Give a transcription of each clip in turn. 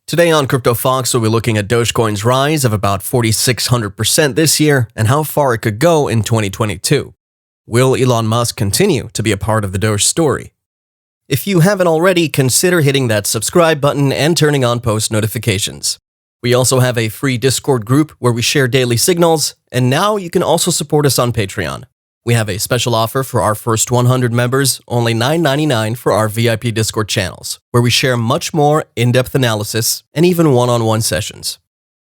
Today on Crypto Fox, we'll be looking at Dogecoin's rise of about 4,600% this year and how far it could go in 2022. Will Elon Musk continue to be a part of the Doge story? If you haven't already, consider hitting that subscribe button and turning on post notifications. We also have a free Discord group where we share daily signals, and now you can also support us on Patreon. We have a special offer for our first 100 members, only $9.99 for our VIP Discord channels, where we share much more in-depth analysis and even one-on-one sessions.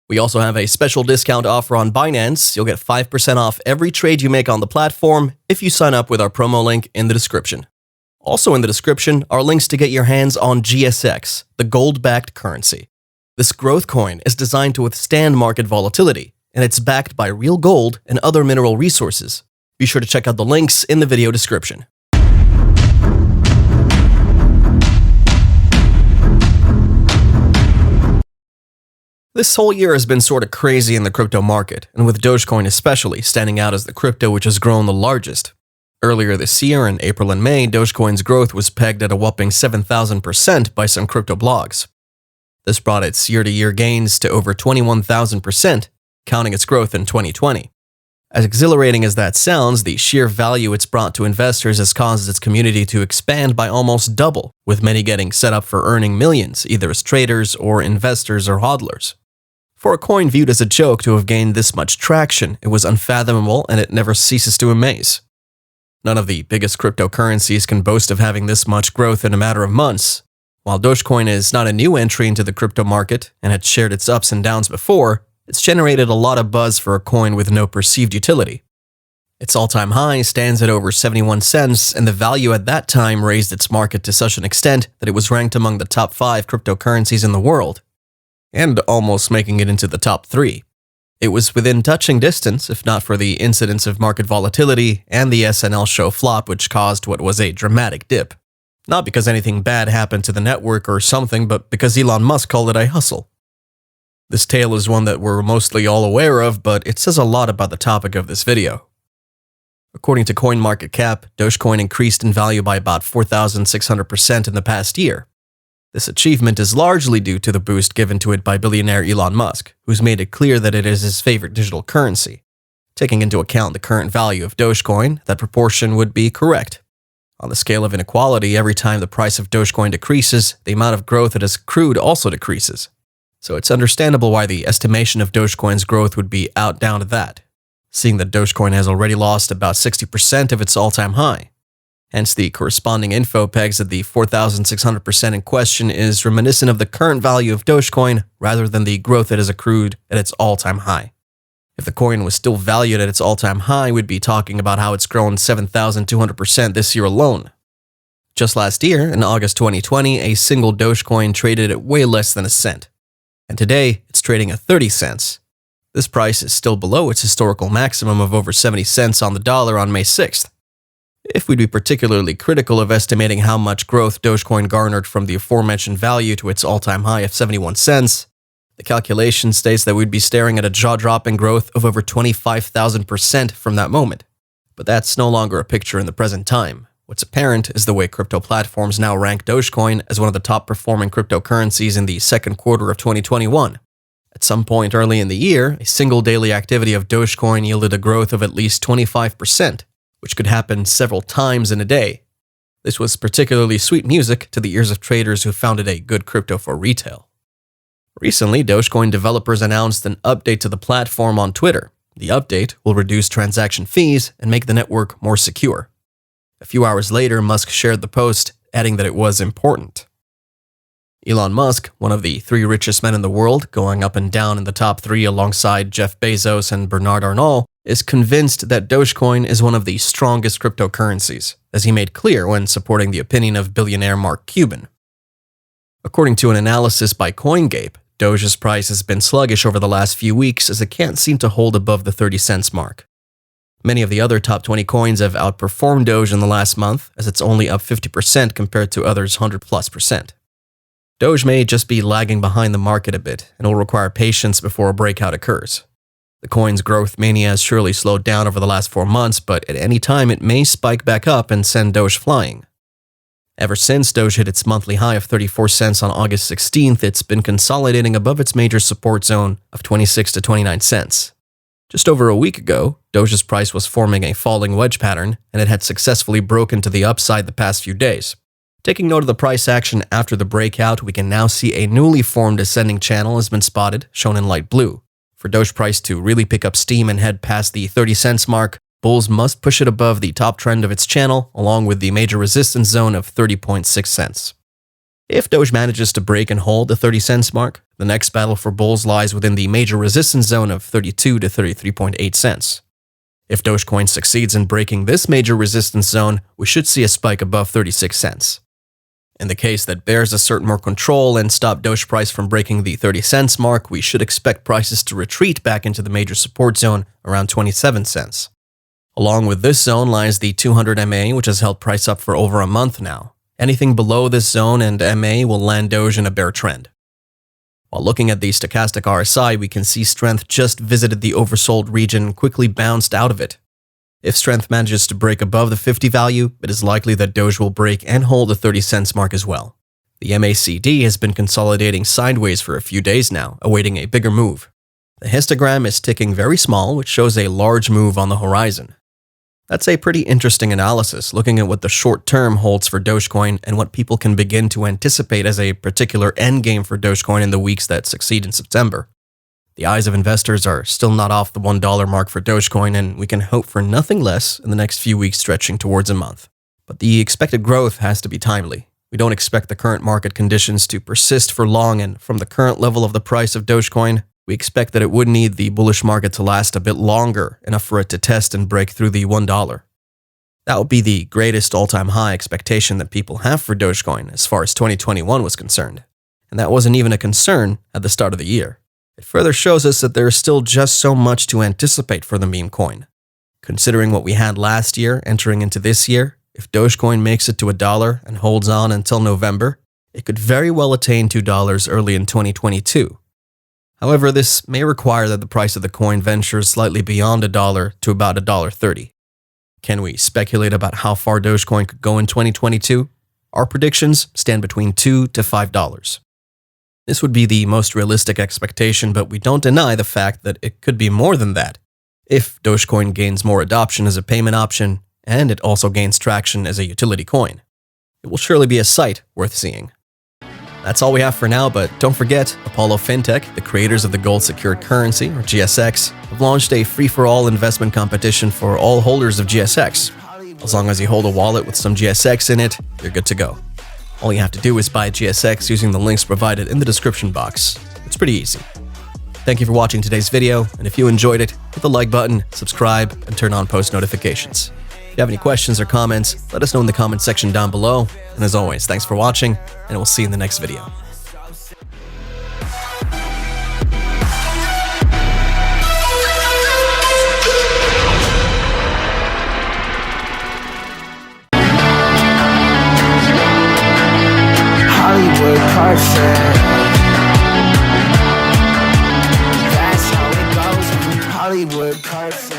We also have a special discount offer on BINANCE. You'll get 5% off every trade you make on the platform if you sign up with our promo link in the description. Also in the description are links to get your hands on GSX, the gold-backed currency. This growth coin is designed to withstand market volatility, and it's backed by real gold and other mineral resources. Be sure to check out the links in the video description. This whole year has been sort of crazy in the crypto market, and with Dogecoin especially standing out as the crypto which has grown the largest. Earlier this year, in April and May, Dogecoin's growth was pegged at a whopping 7,000% by some crypto blogs. This brought its year-to-year gains to over 21,000%, counting its growth in 2020. As exhilarating as that sounds, the sheer value it's brought to investors has caused its community to expand by almost double, with many getting set up for earning millions, either as traders or investors or hodlers. For a coin viewed as a joke to have gained this much traction, it was unfathomable and it never ceases to amaze. None of the biggest cryptocurrencies can boast of having this much growth in a matter of months. While Dogecoin is not a new entry into the crypto market and had shared its ups and downs before, it's generated a lot of buzz for a coin with no perceived utility. Its all-time high stands at over 71 cents, and the value at that time raised its market to such an extent that it was ranked among the top 5 cryptocurrencies in the world, and almost making it into the top 3. It was within touching distance, if not for the incidence of market volatility and the SNL show flop, which caused what was a dramatic dip. Not because anything bad happened to the network or something, but because Elon Musk called it a hustle. This tale is one that we're mostly all aware of, but it says a lot about the topic of this video. According to CoinMarketCap, Dogecoin increased in value by about 4,600% in the past year. This achievement is largely due to the boost given to it by billionaire Elon Musk, who's made it clear that it is his favorite digital currency. Taking into account the current value of Dogecoin, that proportion would be correct. On the scale of inequality, every time the price of Dogecoin decreases, the amount of growth it has accrued also decreases. So it's understandable why the estimation of Dogecoin's growth would be down to that, seeing that Dogecoin has already lost about 60% of its all-time high. Hence, the corresponding info pegs that the 4,600% in question is reminiscent of the current value of Dogecoin rather than the growth it has accrued at its all-time high. If the coin was still valued at its all-time high, we'd be talking about how it's grown 7,200% this year alone. Just last year, in August 2020, a single Dogecoin traded at way less than a cent. And today, it's trading at 30 cents. This price is still below its historical maximum of over 70 cents on the dollar on May 6th. If we'd be particularly critical of estimating how much growth Dogecoin garnered from the aforementioned value to its all-time high of 71 cents, the calculation states that we'd be staring at a jaw-dropping growth of over 25,000% from that moment. But that's no longer a picture in the present time. What's apparent is the way crypto platforms now rank Dogecoin as one of the top-performing cryptocurrencies in the second quarter of 2021. At some point early in the year, a single daily activity of Dogecoin yielded a growth of at least 25%, which could happen several times in a day. This was particularly sweet music to the ears of traders who found it a good crypto for retail. Recently, Dogecoin developers announced an update to the platform on Twitter. The update will reduce transaction fees and make the network more secure. A few hours later, Musk shared the post, adding that it was important. Elon Musk, one of the 3 richest men in the world, going up and down in the top 3 alongside Jeff Bezos and Bernard Arnault, is convinced that Dogecoin is one of the strongest cryptocurrencies, as he made clear when supporting the opinion of billionaire Mark Cuban. According to an analysis by CoinGape, Doge's price has been sluggish over the last few weeks as it can't seem to hold above the 30 cents mark. Many of the other top 20 coins have outperformed Doge in the last month, as it's only up 50% compared to others' 100+%. Doge may just be lagging behind the market a bit, and will require patience before a breakout occurs. The coin's growth mania has surely slowed down over the last 4 months, but at any time it may spike back up and send Doge flying. Ever since Doge hit its monthly high of 34 cents on August 16th, it's been consolidating above its major support zone of 26 to 29 cents. Just over a week ago, Doge's price was forming a falling wedge pattern, and it had successfully broken to the upside the past few days. Taking note of the price action after the breakout, we can now see a newly formed ascending channel has been spotted, shown in light blue. For Doge price to really pick up steam and head past the 30 cents mark, bulls must push it above the top trend of its channel, along with the major resistance zone of 30.6 cents. If Doge manages to break and hold the 30 cents mark, the next battle for bulls lies within the major resistance zone of 32 to 33.8 cents. If Dogecoin succeeds in breaking this major resistance zone, we should see a spike above 36 cents. In the case that bears assert more control and stop Doge price from breaking the 30 cents mark, we should expect prices to retreat back into the major support zone around 27 cents. Along with this zone lies the 200 MA, which has held price up for over a month now. Anything below this zone and MA will land Doge in a bear trend. While looking at the stochastic RSI, we can see strength just visited the oversold region and quickly bounced out of it. If strength manages to break above the 50 value, it is likely that Doge will break and hold the 30 cents mark as well. The MACD has been consolidating sideways for a few days now, awaiting a bigger move. The histogram is ticking very small, which shows a large move on the horizon. That's a pretty interesting analysis, looking at what the short term holds for Dogecoin and what people can begin to anticipate as a particular endgame for Dogecoin in the weeks that succeed in September. The eyes of investors are still not off the $1 mark for Dogecoin, and we can hope for nothing less in the next few weeks stretching towards a month. But the expected growth has to be timely. We don't expect the current market conditions to persist for long, and from the current level of the price of Dogecoin, we expect that it would need the bullish market to last a bit longer, enough for it to test and break through the $1. That would be the greatest all-time high expectation that people have for Dogecoin as far as 2021 was concerned. And that wasn't even a concern at the start of the year. It further shows us that there is still just so much to anticipate for the meme coin. Considering what we had last year entering into this year, if Dogecoin makes it to $1 and holds on until November, it could very well attain $2 early in 2022. However, this may require that the price of the coin ventures slightly beyond $1 to about $1.30. Can we speculate about how far Dogecoin could go in 2022? Our predictions stand between $2 to $5. This would be the most realistic expectation, but we don't deny the fact that it could be more than that if Dogecoin gains more adoption as a payment option and it also gains traction as a utility coin. It will surely be a sight worth seeing. That's all we have for now, but don't forget, Apollo Fintech, the creators of the Gold Secured Currency, or GSX, have launched a free-for-all investment competition for all holders of GSX. As long as you hold a wallet with some GSX in it, you're good to go. All you have to do is buy GSX using the links provided in the description box. It's pretty easy. Thank you for watching today's video, and if you enjoyed it, hit the like button, subscribe, and turn on post notifications. If you have any questions or comments, let us know in the comment section down below. And as always, thanks for watching, and we'll see you in the next video. Hollywood perfect. That's how it goes. Hollywood perfect.